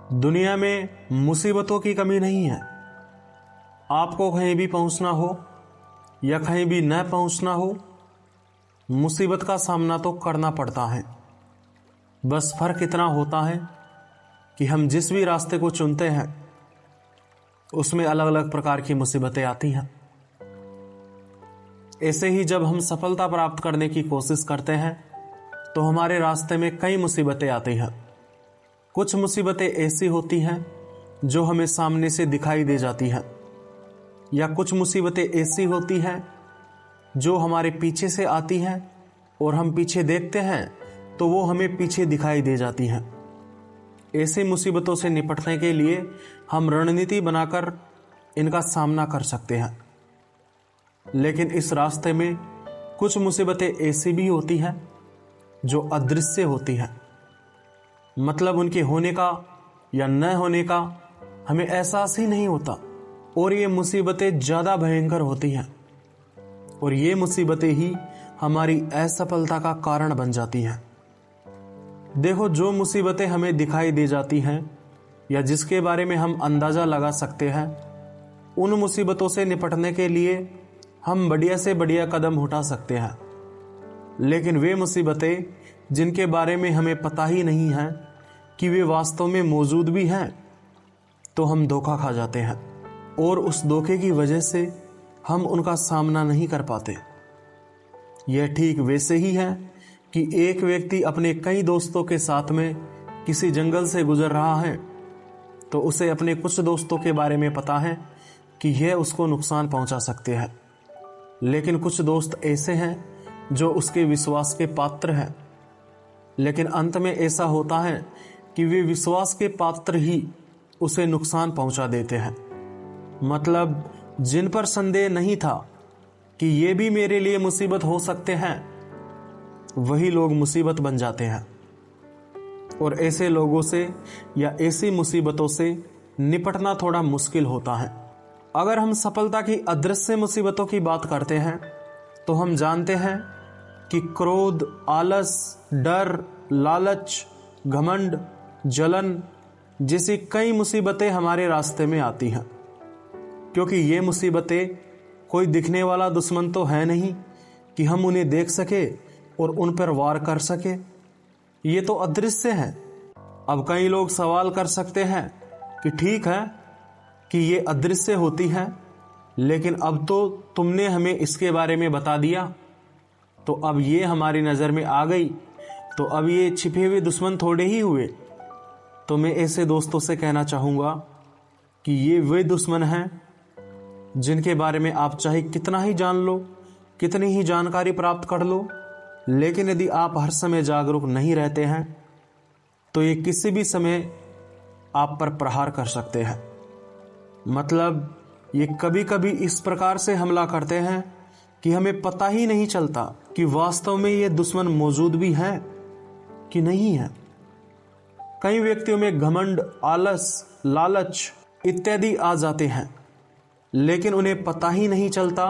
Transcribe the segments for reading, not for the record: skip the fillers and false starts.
दुनिया में मुसीबतों की कमी नहीं है। आपको कहीं भी पहुंचना हो या कहीं भी न पहुंचना हो, मुसीबत का सामना तो करना पड़ता है। बस फर्क इतना होता है कि हम जिस भी रास्ते को चुनते हैं उसमें अलग अलग प्रकार की मुसीबतें आती हैं। ऐसे ही जब हम सफलता प्राप्त करने की कोशिश करते हैं तो हमारे रास्ते में कई मुसीबतें आती हैं। कुछ मुसीबतें ऐसी होती हैं जो हमें सामने से दिखाई दे जाती हैं, या कुछ मुसीबतें ऐसी होती हैं जो हमारे पीछे से आती हैं और हम पीछे देखते हैं तो वो हमें पीछे दिखाई दे जाती हैं। ऐसी मुसीबतों से निपटने के लिए हम रणनीति बनाकर इनका सामना कर सकते हैं। लेकिन इस रास्ते में कुछ मुसीबतें ऐसी भी होती हैं जो अदृश्य होती हैं, मतलब उनके होने का या न होने का हमें एहसास ही नहीं होता, और ये मुसीबतें ज़्यादा भयंकर होती हैं, और ये मुसीबतें ही हमारी असफलता का कारण बन जाती हैं। देखो, जो मुसीबतें हमें दिखाई दे जाती हैं या जिसके बारे में हम अंदाज़ा लगा सकते हैं, उन मुसीबतों से निपटने के लिए हम बढ़िया से बढ़िया कदम उठा सकते हैं। लेकिन वे मुसीबतें जिनके बारे में हमें पता ही नहीं है कि वे वास्तव में मौजूद भी हैं, तो हम धोखा खा जाते हैं, और उस धोखे की वजह से हम उनका सामना नहीं कर पाते। यह ठीक वैसे ही है कि एक व्यक्ति अपने कई दोस्तों के साथ में किसी जंगल से गुजर रहा है, तो उसे अपने कुछ दोस्तों के बारे में पता है कि यह उसको नुकसान पहुंचा सकते हैं। लेकिन कुछ दोस्त ऐसे हैं जो उसके विश्वास के पात्र हैं, लेकिन अंत में ऐसा होता है कि वे विश्वास के पात्र ही उसे नुकसान पहुंचा देते हैं। मतलब जिन पर संदेह नहीं था कि ये भी मेरे लिए मुसीबत हो सकते हैं, वही लोग मुसीबत बन जाते हैं। और ऐसे लोगों से या ऐसी मुसीबतों से निपटना थोड़ा मुश्किल होता है। अगर हम सफलता की अदृश्य मुसीबतों की बात करते हैं तो हम जानते हैं कि क्रोध, आलस, डर, लालच, घमंड, जलन जैसी कई मुसीबतें हमारे रास्ते में आती हैं, क्योंकि ये मुसीबतें कोई दिखने वाला दुश्मन तो है नहीं कि हम उन्हें देख सके और उन पर वार कर सके। ये तो अदृश्य हैं। अब कई लोग सवाल कर सकते हैं कि ठीक है कि ये अदृश्य होती हैं, लेकिन अब तो तुमने हमें इसके बारे में बता दिया, तो अब ये हमारी नज़र में आ गई, तो अब ये छिपे हुए दुश्मन थोड़े ही हुए। तो मैं ऐसे दोस्तों से कहना चाहूँगा कि ये वे दुश्मन हैं जिनके बारे में आप चाहे कितना ही जान लो, कितनी ही जानकारी प्राप्त कर लो, लेकिन यदि आप हर समय जागरूक नहीं रहते हैं तो ये किसी भी समय आप पर प्रहार कर सकते हैं। मतलब ये कभी कभी इस प्रकार से हमला करते हैं कि हमें पता ही नहीं चलता कि वास्तव में ये दुश्मन मौजूद भी हैं कि नहीं है। कई व्यक्तियों में घमंड, आलस, लालच इत्यादि आ जाते हैं, लेकिन उन्हें पता ही नहीं चलता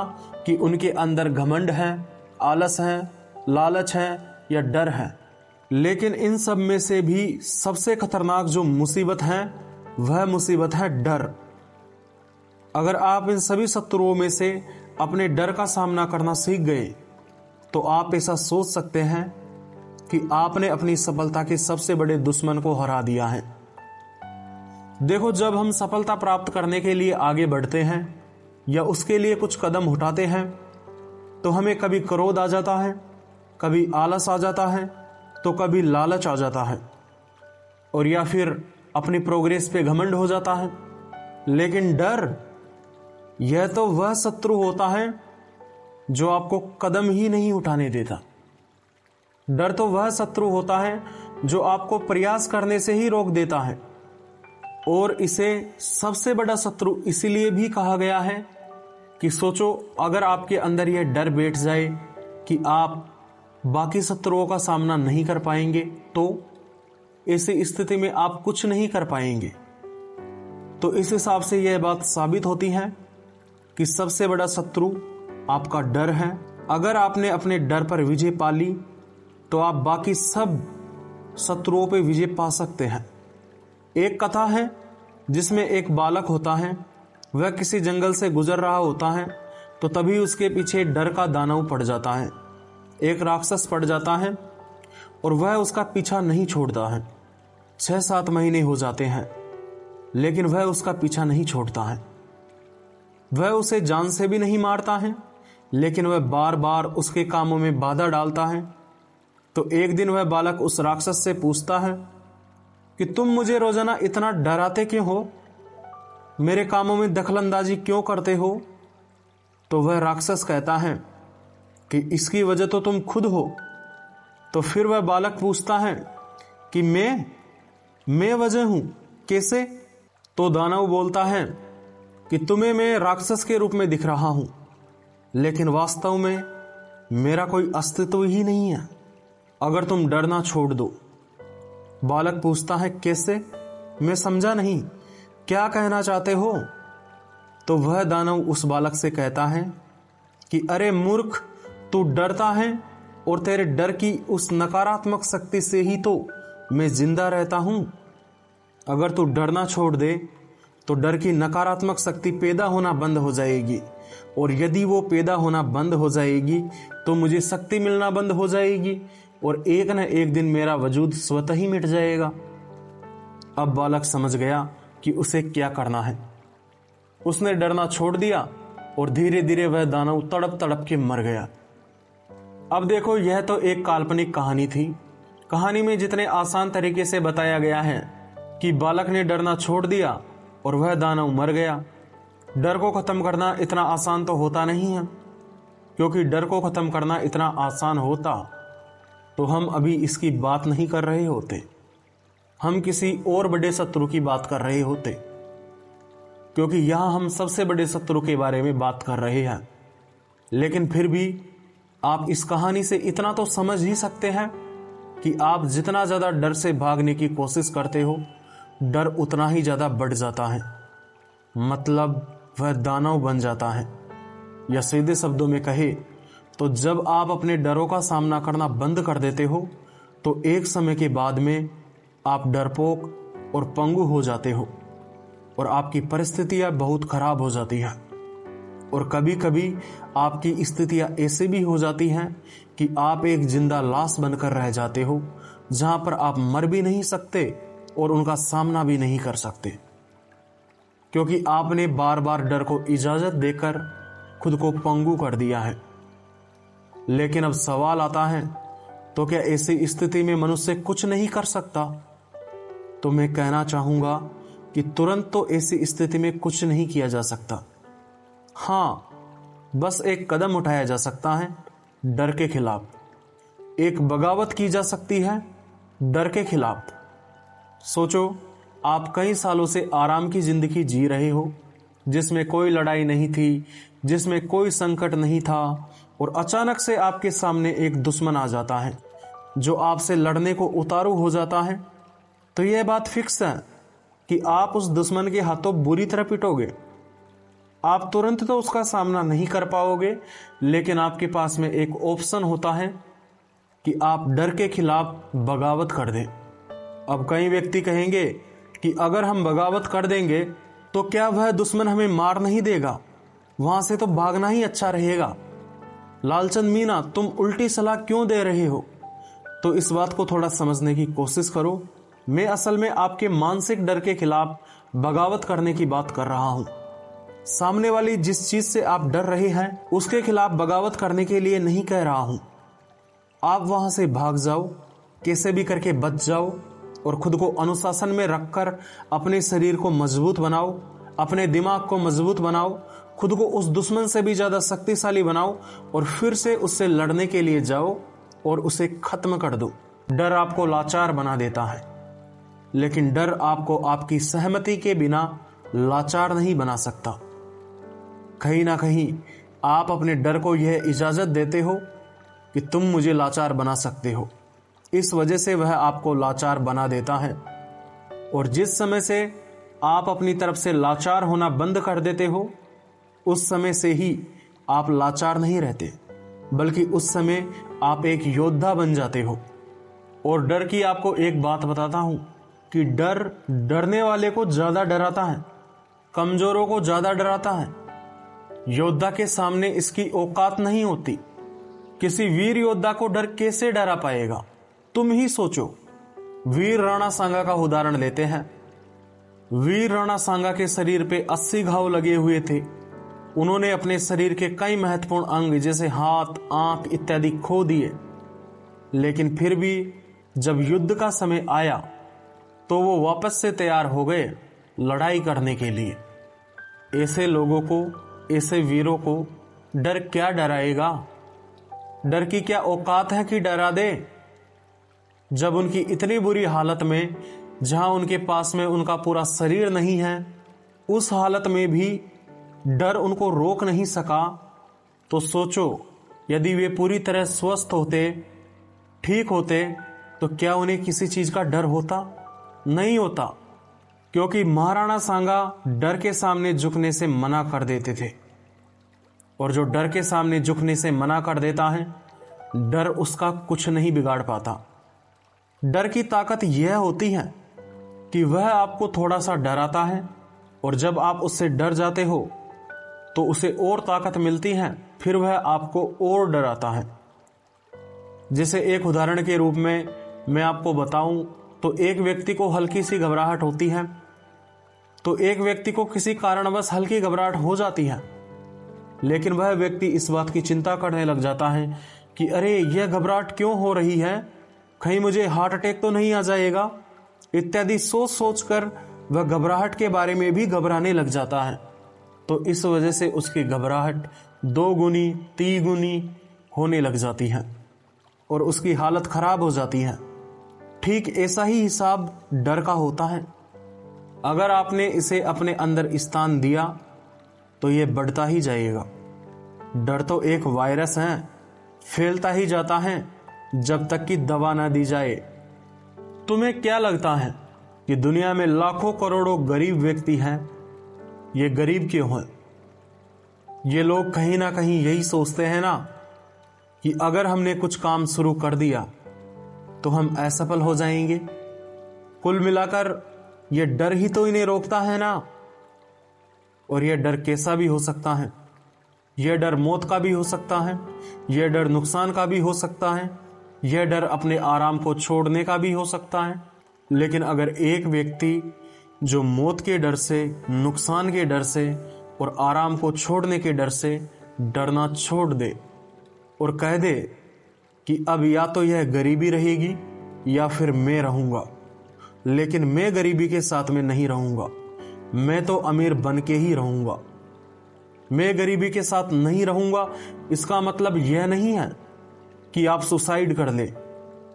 कि उनके अंदर घमंड है, आलस है, लालच है या डर है। लेकिन इन सब में से भी सबसे खतरनाक जो मुसीबत है वह मुसीबत है डर। अगर आप इन सभी शत्रुओं में से अपने डर का सामना करना सीख गए तो आप ऐसा सोच सकते हैं कि आपने अपनी सफलता के सबसे बड़े दुश्मन को हरा दिया है। देखो, जब हम सफलता प्राप्त करने के लिए आगे बढ़ते हैं या उसके लिए कुछ कदम उठाते हैं तो हमें कभी क्रोध आ जाता है, कभी आलस आ जाता है, तो कभी लालच आ जाता है, और या फिर अपनी प्रोग्रेस पे घमंड हो जाता है। लेकिन डर, यह तो वह शत्रु होता है जो आपको कदम ही नहीं उठाने देता। डर तो वह शत्रु होता है जो आपको प्रयास करने से ही रोक देता है, और इसे सबसे बड़ा शत्रु इसीलिए भी कहा गया है कि सोचो, अगर आपके अंदर यह डर बैठ जाए कि आप बाकी शत्रुओं का सामना नहीं कर पाएंगे, तो ऐसी स्थिति में आप कुछ नहीं कर पाएंगे। तो इस हिसाब से यह बात साबित होती है कि सबसे बड़ा शत्रु आपका डर है। अगर आपने अपने डर पर विजय पा ली तो आप बाकी सब शत्रुओं पर विजय पा सकते हैं। एक कथा है जिसमें एक बालक होता है, वह किसी जंगल से गुजर रहा होता है तो तभी उसके पीछे डर का दानव पड़ जाता है। एक राक्षस पड़ जाता है और वह उसका पीछा नहीं छोड़ता है। 6-7 महीने हो जाते हैं लेकिन वह उसका पीछा नहीं छोड़ता है। वह उसे जान से भी नहीं मारता है लेकिन वह बार बार उसके कामों में बाधा डालता है। तो एक दिन वह बालक उस राक्षस से पूछता है कि तुम मुझे रोजाना इतना डराते क्यों हो, मेरे कामों में दखलंदाजी क्यों करते हो। तो वह राक्षस कहता है कि इसकी वजह तो तुम खुद हो। तो फिर वह बालक पूछता है कि मैं वजह हूं, कैसे। तो दानव बोलता है कि तुम्हें मैं राक्षस के रूप में दिख रहा हूं लेकिन वास्तव में मेरा कोई अस्तित्व ही नहीं है, अगर तुम डरना छोड़ दो। बालक पूछता है कैसे, मैं समझा नहीं, क्या कहना चाहते हो। तो वह दानव उस बालक से कहता है कि अरे मूर्ख, तू डरता है और तेरे डर की उस नकारात्मक शक्ति से ही तो मैं जिंदा रहता हूं। अगर तू डरना छोड़ दे तो डर की नकारात्मक शक्ति पैदा होना बंद हो जाएगी और यदि वो पैदा होना बंद हो जाएगी तो मुझे शक्ति मिलना बंद हो जाएगी और एक न एक दिन मेरा वजूद स्वतः ही मिट जाएगा। अब बालक समझ गया कि उसे क्या करना है। उसने डरना छोड़ दिया और धीरे धीरे वह दानव तड़प तड़प के मर गया। अब देखो, यह तो एक काल्पनिक कहानी थी। कहानी में जितने आसान तरीके से बताया गया है कि बालक ने डरना छोड़ दिया और वह दानव मर गया। डर को खत्म करना इतना आसान तो होता नहीं है, क्योंकि डर को खत्म करना इतना आसान होता तो हम अभी इसकी बात नहीं कर रहे होते, हम किसी और बड़े शत्रु की बात कर रहे होते, क्योंकि यहां हम सबसे बड़े शत्रु के बारे में बात कर रहे हैं। लेकिन फिर भी आप इस कहानी से इतना तो समझ ही सकते हैं कि आप जितना ज्यादा डर से भागने की कोशिश करते हो, डर उतना ही ज्यादा बढ़ जाता है, मतलब वह दानव बन जाता है। या सीधे शब्दों में कहे तो जब आप अपने डरों का सामना करना बंद कर देते हो तो एक समय के बाद में आप डरपोक और पंगु हो जाते हो और आपकी परिस्थितियां बहुत खराब हो जाती हैं। और कभी कभी आपकी स्थितियां ऐसी भी हो जाती हैं कि आप एक जिंदा लाश बनकर रह जाते हो, जहां पर आप मर भी नहीं सकते और उनका सामना भी नहीं कर सकते, क्योंकि आपने बार बार डर को इजाजत देकर खुद को पंगु कर दिया है। लेकिन अब सवाल आता है, तो क्या ऐसी स्थिति में मनुष्य कुछ नहीं कर सकता? तो मैं कहना चाहूंगा कि तुरंत तो ऐसी स्थिति में कुछ नहीं किया जा सकता। हाँ, बस एक कदम उठाया जा सकता है डर के खिलाफ। एक बगावत की जा सकती है डर के खिलाफ। सोचो, आप कई सालों से आराम की जिंदगी जी रहे हो, जिसमें कोई लड़ाई नहीं थी, जिसमें कोई संकट नहीं था, और अचानक से आपके सामने एक दुश्मन आ जाता है जो आपसे लड़ने को उतारू हो जाता है। तो यह बात फिक्स है कि आप उस दुश्मन के हाथों बुरी तरह पिटोगे। आप तुरंत तो उसका सामना नहीं कर पाओगे, लेकिन आपके पास में एक ऑप्शन होता है कि आप डर के खिलाफ बगावत कर दें। अब कई व्यक्ति कहेंगे कि अगर हम बगावत कर देंगे तो क्या वह दुश्मन हमें मार नहीं देगा, वहां से तो भागना ही अच्छा रहेगा। लालचंद मीना, तुम उल्टी सलाह क्यों दे रहे हो? तो इस बात को थोड़ा समझने की कोशिश करो। मैं असल में आपके मानसिक डर के खिलाफ बगावत करने की बात कर रहा हूं। सामने वाली जिस चीज से आप डर रहे हैं उसके खिलाफ बगावत करने के लिए नहीं कह रहा हूं। आप वहां से भाग जाओ, कैसे भी करके बच जाओ और खुद को अनुशासन में रखकर अपने शरीर को मजबूत बनाओ, अपने दिमाग को मजबूत बनाओ, खुद को उस दुश्मन से भी ज्यादा शक्तिशाली बनाओ और फिर से उससे लड़ने के लिए जाओ और उसे खत्म कर दो। डर आपको लाचार बना देता है, लेकिन डर आपको आपकी सहमति के बिना लाचार नहीं बना सकता। कहीं ना कहीं आप अपने डर को यह इजाजत देते हो कि तुम मुझे लाचार बना सकते हो, इस वजह से वह आपको लाचार बना देता है। और जिस समय से आप अपनी तरफ से लाचार होना बंद कर देते हो, उस समय से ही आप लाचार नहीं रहते, बल्कि उस समय आप एक योद्धा बन जाते हो। और डर की आपको एक बात बताता हूं, कि डर डरने वाले को ज्यादा डराता है, कमजोरों को ज्यादा डराता है। योद्धा के सामने इसकी औकात नहीं होती। किसी वीर योद्धा को डर कैसे डरा पाएगा? तुम ही सोचो। वीर राणा सांगा का उदाहरण लेते हैं। वीर राणा सांगा के शरीर पे 80 घाव लगे हुए थे। उन्होंने अपने शरीर के कई महत्वपूर्ण अंग जैसे हाथ, आंख इत्यादि खो दिए, लेकिन फिर भी जब युद्ध का समय आया तो वो वापस से तैयार हो गए लड़ाई करने के लिए। ऐसे लोगों को, ऐसे वीरों को डर क्या डराएगा? डर की क्या औकात है कि डरा दे? जब उनकी इतनी बुरी हालत में, जहां उनके पास में उनका पूरा शरीर नहीं है, उस हालत में भी डर उनको रोक नहीं सका, तो सोचो यदि वे पूरी तरह स्वस्थ होते, ठीक होते, तो क्या उन्हें किसी चीज का डर होता? नहीं होता, क्योंकि महाराणा सांगा डर के सामने झुकने से मना कर देते थे। और जो डर के सामने झुकने से मना कर देता है, डर उसका कुछ नहीं बिगाड़ पाता। डर की ताकत यह होती है कि वह आपको थोड़ा सा डराता है, और जब आप उससे डर जाते हो तो उसे और ताकत मिलती है, फिर वह आपको और डराता है। जैसे एक उदाहरण के रूप में मैं आपको बताऊं तो एक व्यक्ति को हल्की सी घबराहट होती है, तो एक व्यक्ति को किसी कारणवश हल्की घबराहट हो जाती है, लेकिन वह व्यक्ति इस बात की चिंता करने लग जाता है कि अरे यह घबराहट क्यों हो रही है, कहीं मुझे हार्ट अटैक तो नहीं आ जाएगा, इत्यादि सोच सोच कर वह घबराहट के बारे में भी घबराने लग जाता है। तो इस वजह से उसकी घबराहट 2 गुनी 3 गुनी होने लग जाती है और उसकी हालत खराब हो जाती है। ठीक ऐसा ही हिसाब डर का होता है। अगर आपने इसे अपने अंदर स्थान दिया तो यह बढ़ता ही जाएगा। डर तो एक वायरस है, फैलता ही जाता है जब तक कि दवा ना दी जाए। तुम्हें क्या लगता है कि दुनिया में लाखों करोड़ों गरीब व्यक्ति हैं? ये गरीब क्यों हैं? ये लोग कहीं ना कहीं यही सोचते हैं ना कि अगर हमने कुछ काम शुरू कर दिया तो हम असफल हो जाएंगे। कुल मिलाकर ये डर ही तो इन्हें रोकता है ना। और यह डर कैसा भी हो सकता है। यह डर मौत का भी हो सकता है, यह डर नुकसान का भी हो सकता है, यह डर अपने आराम को छोड़ने का भी हो सकता है। लेकिन अगर एक व्यक्ति जो मौत के डर से, नुकसान के डर से और आराम को छोड़ने के डर से डरना छोड़ दे और कह दे कि अब या तो यह गरीबी रहेगी या फिर मैं रहूंगा, लेकिन मैं गरीबी के साथ में नहीं रहूंगा, मैं तो अमीर बन के ही रहूंगा। मैं गरीबी के साथ नहीं रहूंगा, इसका मतलब यह नहीं है कि आप सुसाइड कर ले।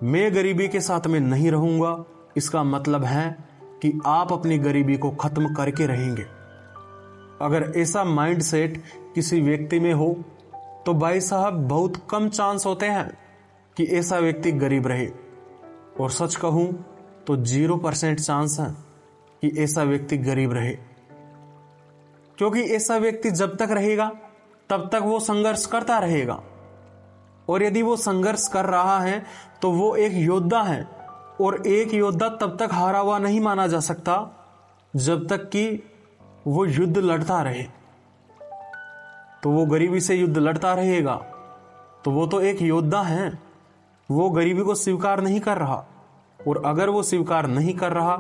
मैं गरीबी के साथ में नहीं रहूंगा, इसका मतलब है कि आप अपनी गरीबी को खत्म करके रहेंगे। अगर ऐसा माइंड सेट किसी व्यक्ति में हो तो भाई साहब बहुत कम चांस होते हैं कि ऐसा व्यक्ति गरीब रहे, और सच कहूं तो 0% चांस है कि ऐसा व्यक्ति गरीब रहे। क्योंकि ऐसा व्यक्ति जब तक रहेगा तब तक वो संघर्ष करता रहेगा, और यदि वो संघर्ष कर रहा है तो वो एक योद्धा है, और एक योद्धा तब तक हारा हुआ नहीं माना जा सकता जब तक कि वो युद्ध लड़ता रहे। तो वो गरीबी से युद्ध लड़ता रहेगा तो वो तो एक योद्धा है, वो गरीबी को स्वीकार नहीं कर रहा, और अगर वो स्वीकार नहीं कर रहा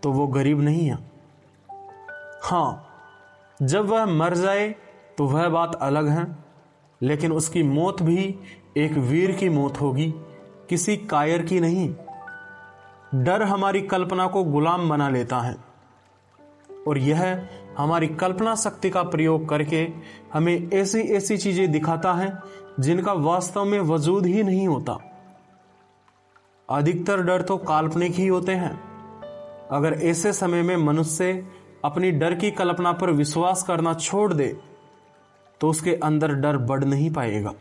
तो वो गरीब नहीं है। हाँ, जब वह मर जाए तो वह बात अलग है, लेकिन उसकी मौत भी एक वीर की मौत होगी, किसी कायर की नहीं। डर हमारी कल्पना को गुलाम बना लेता है, और यह हमारी कल्पना शक्ति का प्रयोग करके हमें ऐसी ऐसी चीजें दिखाता है जिनका वास्तव में वजूद ही नहीं होता। अधिकतर डर तो काल्पनिक ही होते हैं। अगर ऐसे समय में मनुष्य अपनी डर की कल्पना पर विश्वास करना छोड़ दे तो उसके अंदर डर बढ़ नहीं पाएगा।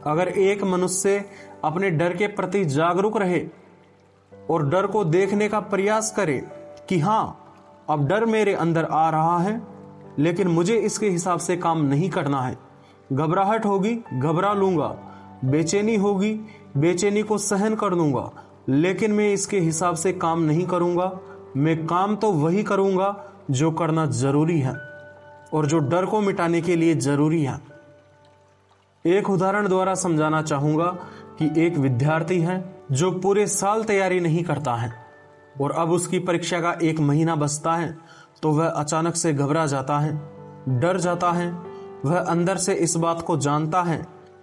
अगर एक मनुष्य अपने डर के प्रति जागरूक रहे और डर को देखने का प्रयास करे कि हाँ, अब डर मेरे अंदर आ रहा है, लेकिन मुझे इसके हिसाब से काम नहीं करना है। घबराहट होगी, घबरा लूंगा, बेचैनी होगी, बेचैनी को सहन कर लूंगा, लेकिन मैं इसके हिसाब से काम नहीं करूंगा। मैं काम तो वही करूंगा जो करना जरूरी है और जो डर को मिटाने के लिए जरूरी है। एक उदाहरण द्वारा समझाना चाहूंगा कि एक विद्यार्थी है जो पूरे साल तैयारी नहीं करता है और अब उसकी परीक्षा का 1 महीना बचता है तो वह अचानक से घबरा जाता है, डर जाता है। वह अंदर से इस बात को जानता है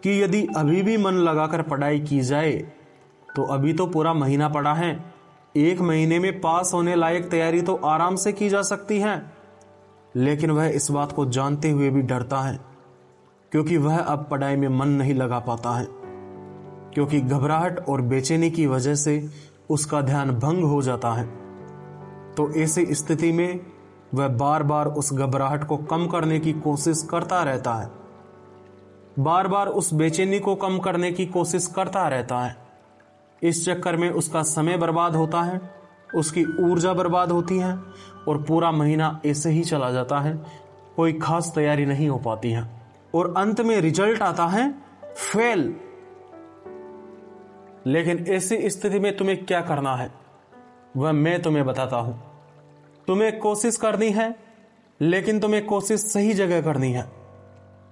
कि यदि अभी भी मन लगाकर पढ़ाई की जाए तो अभी तो पूरा महीना पड़ा है, 1 महीने में पास होने लायक तैयारी तो आराम से की जा सकती है। लेकिन वह इस बात को जानते हुए भी डरता है क्योंकि वह अब पढ़ाई में मन नहीं लगा पाता है, क्योंकि घबराहट और बेचैनी की वजह से उसका ध्यान भंग हो जाता है। तो ऐसी स्थिति में वह बार बार उस घबराहट को कम करने की कोशिश करता रहता है, बार बार उस बेचैनी को कम करने की कोशिश करता रहता है। इस चक्कर में उसका समय बर्बाद होता है, उसकी ऊर्जा बर्बाद होती है और पूरा महीना ऐसे ही चला जाता है, कोई खास तैयारी नहीं हो पाती है और अंत में रिजल्ट आता है फेल। लेकिन ऐसी स्थिति में तुम्हें क्या करना है वह मैं तुम्हें बताता हूं। तुम्हें कोशिश करनी है, लेकिन तुम्हें कोशिश सही जगह करनी है।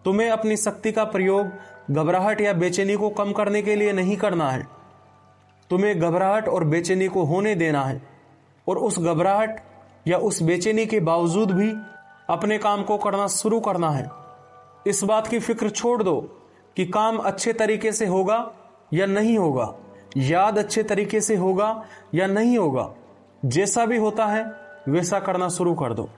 तुम्हें अपनी शक्ति का प्रयोग घबराहट या बेचैनी को कम करने के लिए नहीं करना है। तुम्हें घबराहट और बेचैनी को होने देना है और उस घबराहट या उस बेचैनी के बावजूद भी अपने काम को करना शुरू करना है। इस बात की फिक्र छोड़ दो कि काम अच्छे तरीके से होगा या नहीं होगा, याद अच्छे तरीके से होगा या नहीं होगा। जैसा भी होता है वैसा करना शुरू कर दो।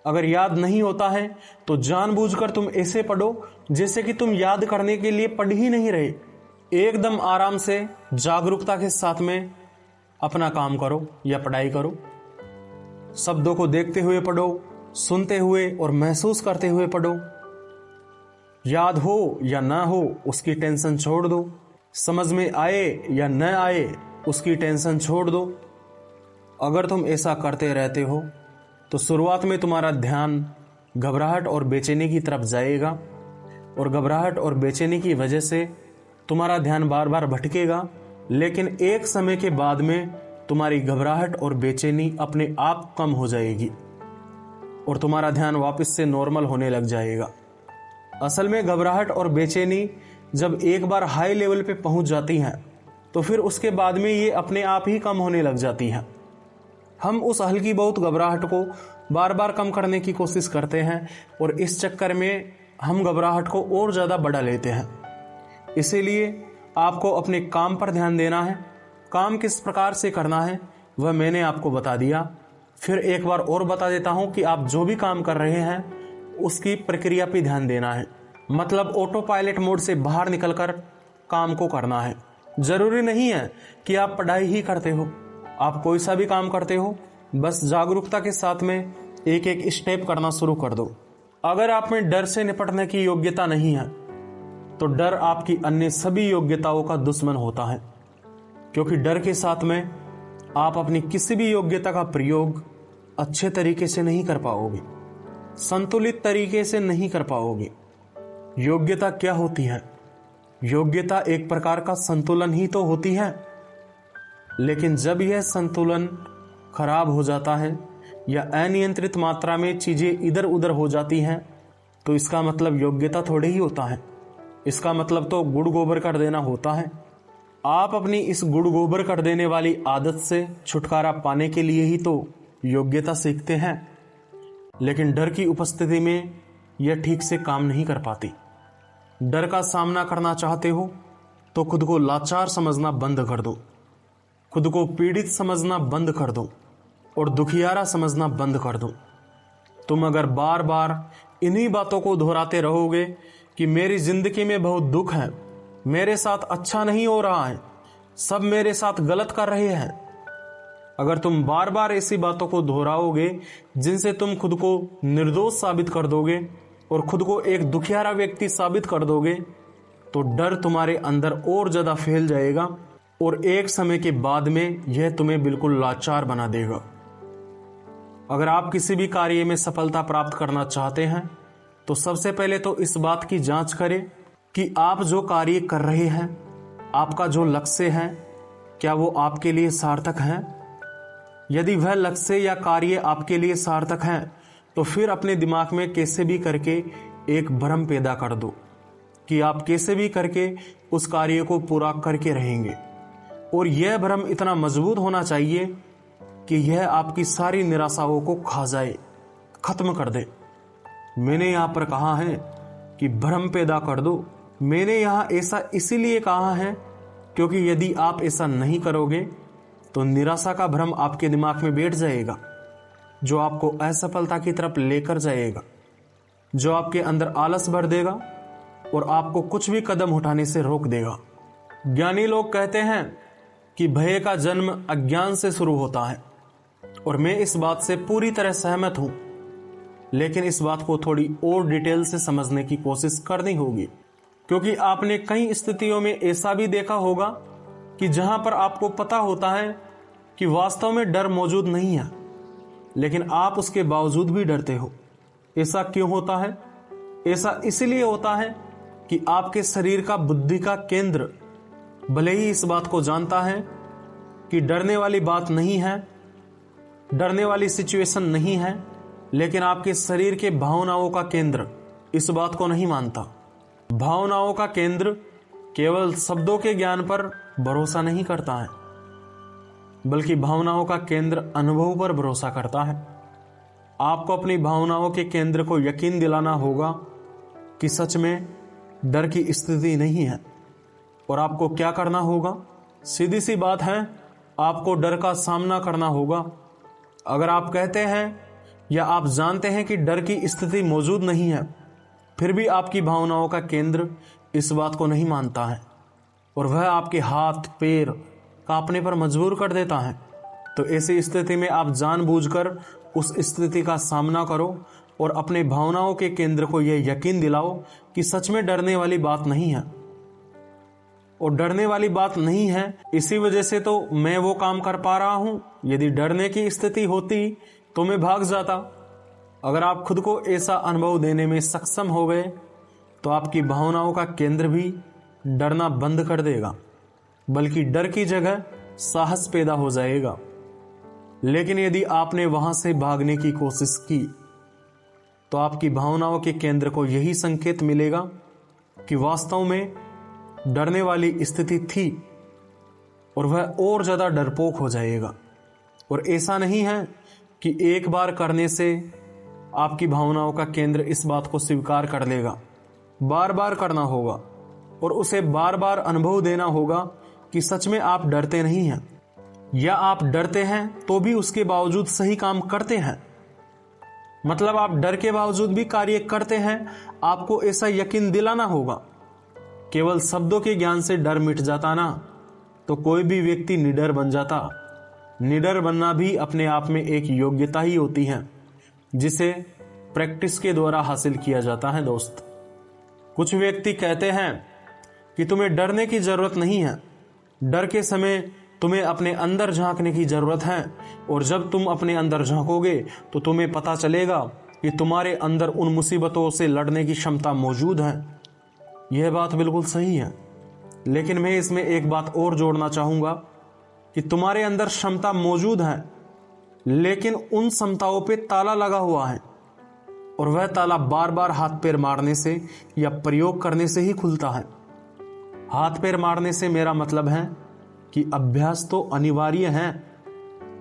अगर याद नहीं होता है तो जानबूझकर तुम ऐसे पढ़ो जैसे कि तुम याद करने के लिए पढ़ ही नहीं रहे। एकदम आराम से जागरूकता के साथ में अपना काम करो या पढ़ाई करो। शब्दों को देखते हुए पढ़ो, सुनते हुए और महसूस करते हुए पढ़ो। याद हो या ना हो उसकी टेंशन छोड़ दो, समझ में आए या न आए उसकी टेंशन छोड़ दो। अगर तुम ऐसा करते रहते हो तो शुरुआत में तुम्हारा ध्यान घबराहट और बेचैनी की तरफ जाएगा और घबराहट और बेचैनी की वजह से तुम्हारा ध्यान बार बार भटकेगा। लेकिन एक समय के बाद में तुम्हारी घबराहट और बेचैनी अपने आप कम हो जाएगी और तुम्हारा ध्यान वापस से नॉर्मल होने लग जाएगा। असल में घबराहट और बेचैनी जब एक बार हाई लेवल पे पहुंच जाती हैं तो फिर उसके बाद में ये अपने आप ही कम होने लग जाती हैं। हम उस हल्की बहुत घबराहट को बार बार कम करने की कोशिश करते हैं और इस चक्कर में हम घबराहट को और ज़्यादा बढ़ा लेते हैं। इसीलिए आपको अपने काम पर ध्यान देना है। काम किस प्रकार से करना है वह मैंने आपको बता दिया। फिर एक बार और बता देता हूं कि आप जो भी काम कर रहे हैं उसकी प्रक्रिया पे ध्यान देना है। मतलब ऑटो पायलट मोड से बाहर निकलकर काम को करना है। जरूरी नहीं है कि आप पढ़ाई ही करते हो, आप कोई सा भी काम करते हो, बस जागरूकता के साथ में एक एक स्टेप करना शुरू कर दो। अगर आप में डर से निपटने की योग्यता नहीं है तो डर आपकी अन्य सभी योग्यताओं का दुश्मन होता है, क्योंकि डर के साथ में आप अपनी किसी भी योग्यता का प्रयोग अच्छे तरीके से नहीं कर पाओगे, संतुलित तरीके से नहीं कर पाओगे। योग्यता क्या होती है? योग्यता एक प्रकार का संतुलन ही तो होती है। लेकिन जब यह संतुलन खराब हो जाता है या अनियंत्रित मात्रा में चीजें इधर उधर हो जाती हैं तो इसका मतलब योग्यता थोड़े ही होता है। इसका मतलब तो गुड़ गोबर कर देना होता है। आप अपनी इस गुड़ गोबर कर देने वाली आदत से छुटकारा पाने के लिए ही तो योग्यता सीखते हैं। लेकिन डर की उपस्थिति में यह ठीक से काम नहीं कर पाती। डर का सामना करना चाहते हो तो खुद को लाचार समझना बंद कर दो, खुद को पीड़ित समझना बंद कर दो और दुखियारा समझना बंद कर दो। तुम अगर बार बार इन्हीं बातों को दोहराते रहोगे कि मेरी जिंदगी में बहुत दुख है, मेरे साथ अच्छा नहीं हो रहा है, सब मेरे साथ गलत कर रहे हैं, अगर तुम बार बार ऐसी बातों को दोहराओगे जिनसे तुम खुद को निर्दोष साबित कर दोगे और खुद को एक दुखियारा व्यक्ति साबित कर दोगे तो डर तुम्हारे अंदर और ज्यादा फैल जाएगा और एक समय के बाद में यह तुम्हें बिल्कुल लाचार बना देगा। अगर आप किसी भी कार्य में सफलता प्राप्त करना चाहते हैं तो सबसे पहले तो इस बात की जांच करें कि आप जो कार्य कर रहे हैं, आपका जो लक्ष्य है, क्या वो आपके लिए सार्थक हैं? यदि वह लक्ष्य या कार्य आपके लिए सार्थक हैं, तो फिर अपने दिमाग में कैसे भी करके एक भ्रम पैदा कर दो कि आप कैसे भी करके उस कार्य को पूरा करके रहेंगे। और यह भ्रम इतना मजबूत होना चाहिए कि यह आपकी सारी निराशाओं को खा जाए, खत्म कर दे। मैंने यहाँ पर कहा है कि भ्रम पैदा कर दो। मैंने यहाँ ऐसा इसीलिए कहा है क्योंकि यदि आप ऐसा नहीं करोगे तो निराशा का भ्रम आपके दिमाग में बैठ जाएगा, जो आपको असफलता की तरफ लेकर जाएगा, जो आपके अंदर आलस भर देगा और आपको कुछ भी कदम उठाने से रोक देगा। ज्ञानी लोग कहते हैं कि भय का जन्म अज्ञान से शुरू होता है, और मैं इस बात से पूरी तरह सहमत हूं, लेकिन इस बात को थोड़ी और डिटेल से समझने की कोशिश करनी होगी, क्योंकि आपने कई स्थितियों में ऐसा भी देखा होगा कि जहां पर आपको पता होता है कि वास्तव में डर मौजूद नहीं है, लेकिन आप उसके बावजूद भी डरते हो। ऐसा क्यों होता है? ऐसा इसलिए होता है कि आपके शरीर का बुद्धि का केंद्र भले ही इस बात को जानता है कि डरने वाली बात नहीं है, डरने वाली सिचुएशन नहीं है, लेकिन आपके शरीर के भावनाओं का केंद्र इस बात को नहीं मानता। भावनाओं का केंद्र केवल शब्दों के ज्ञान पर भरोसा नहीं करता है, बल्कि भावनाओं का केंद्र अनुभव पर भरोसा करता है। आपको अपनी भावनाओं के केंद्र को यकीन दिलाना होगा कि सच में डर की स्थिति नहीं है। और आपको क्या करना होगा? सीधी सी बात है, आपको डर का सामना करना होगा। अगर आप कहते हैं या आप जानते हैं कि डर की स्थिति मौजूद नहीं है, फिर भी आपकी भावनाओं का केंद्र इस बात को नहीं मानता है और वह आपके हाथ पैर कांपने पर मजबूर कर देता है, तो ऐसी स्थिति में आप जानबूझकर उस स्थिति का सामना करो और अपने भावनाओं के केंद्र को यह यकीन दिलाओ कि सच में डरने वाली बात नहीं है। और डरने वाली बात नहीं है, इसी वजह से तो मैं वो काम कर पा रहा हूं। यदि डरने की स्थिति होती तो मैं भाग जाता। अगर आप खुद को ऐसा अनुभव देने में सक्षम हो गए तो आपकी भावनाओं का केंद्र भी डरना बंद कर देगा, बल्कि डर की जगह साहस पैदा हो जाएगा। लेकिन यदि आपने वहां से भागने की कोशिश की तो आपकी भावनाओं के केंद्र को यही संकेत मिलेगा कि वास्तव में डरने वाली स्थिति थी, और वह और ज्यादा डरपोक हो जाएगा। और ऐसा नहीं है कि एक बार करने से आपकी भावनाओं का केंद्र इस बात को स्वीकार कर लेगा। बार बार करना होगा और उसे बार बार अनुभव देना होगा कि सच में आप डरते नहीं हैं, या आप डरते हैं तो भी उसके बावजूद सही काम करते हैं। मतलब आप डर के बावजूद भी कार्य करते हैं। आपको ऐसा यकीन दिलाना होगा। केवल शब्दों के ज्ञान से डर मिट जाता ना, तो कोई भी व्यक्ति निडर बन जाता। निडर बनना भी अपने आप में एक योग्यता ही होती है, जिसे प्रैक्टिस के द्वारा हासिल किया जाता है। दोस्त, कुछ व्यक्ति कहते हैं कि तुम्हें डरने की जरूरत नहीं है, डर के समय तुम्हें अपने अंदर झांकने की जरूरत है, और जब तुम अपने अंदर झांकोगे तो तुम्हें पता चलेगा कि तुम्हारे अंदर उन मुसीबतों से लड़ने की क्षमता मौजूद है। यह बात बिल्कुल सही है, लेकिन मैं इसमें एक बात और जोड़ना चाहूंगा कि तुम्हारे अंदर क्षमता मौजूद है, लेकिन उन क्षमताओं पे ताला लगा हुआ है, और वह ताला बार बार हाथ पैर मारने से या प्रयोग करने से ही खुलता है। हाथ पैर मारने से मेरा मतलब है कि अभ्यास तो अनिवार्य है।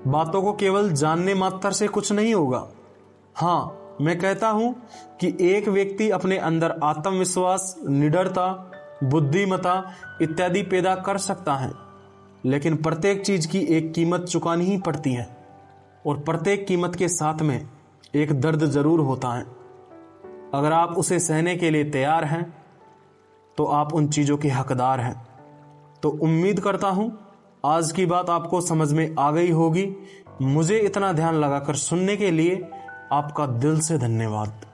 बातों को केवल जानने मात्र से कुछ नहीं होगा। हाँ, मैं कहता हूं कि एक व्यक्ति अपने अंदर आत्मविश्वास, निडरता, बुद्धिमत्ता इत्यादि पैदा कर सकता है, लेकिन प्रत्येक चीज की एक कीमत चुकानी ही पड़ती है, और प्रत्येक कीमत के साथ में एक दर्द जरूर होता है। अगर आप उसे सहने के लिए तैयार हैं तो आप उन चीजों के हकदार हैं। तो उम्मीद करता हूं आज की बात आपको समझ में आ गई होगी। मुझे इतना ध्यान लगाकर सुनने के लिए आपका दिल से धन्यवाद।